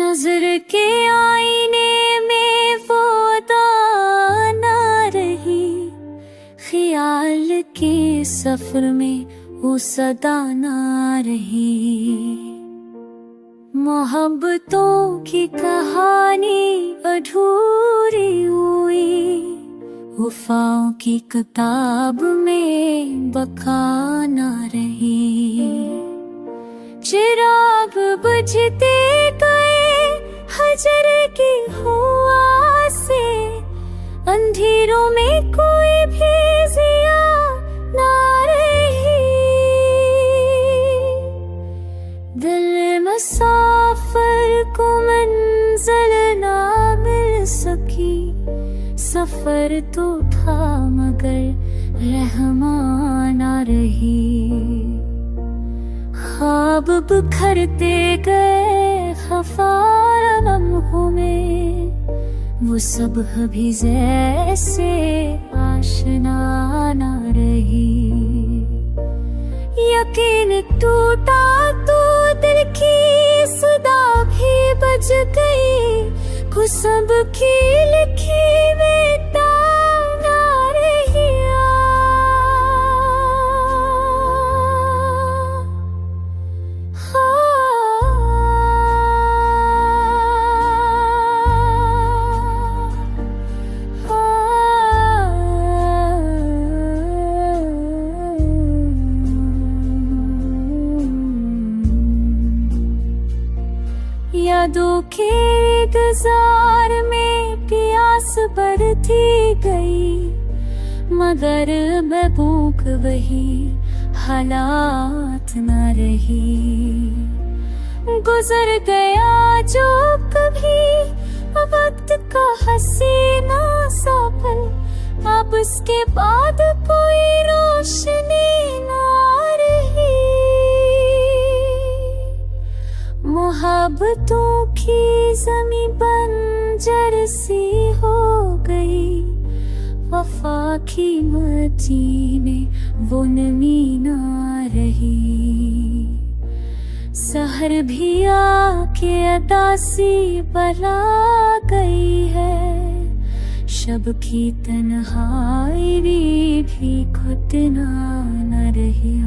नजर के आईने में वो अदा ना रही, ख्याल के सफर में वो सदा ना रही। मोहब्बतों की कहानी अधूरी हुई, वफाओं की किताब में बका ना रही। चिराग बुझते गए हजर की हुआ से, अंधेरों में कोई भी जिया ना रही। दिल मुसाफिर को मंजिल ना मिल सकी, सफर तो था मगर रहमान ना रही। ख्वाब बिखरते गए खफार लम्हों में, वो सब अभी जैसे आशना ना रही। यकीन टूटा तो दिल की सदा भी बज गई, कुछ सब की लिखी बेटा ना रही। यादों के गुजार में प्यास बढ़ती गई, मगर मैं भूख वही हालात न रही। गुजर गया जो कभी वक्त का हसीना सा पल, अब उसके बाद कोई रोशनी ना रही। मोहब्बतों की ज़मीं बंजर सी हो गई, वफा की मिट्टी में वो नमी ना रही। सहर भी आके अदासी बला गई है, शब की तन्हाई भी खुद ना रही।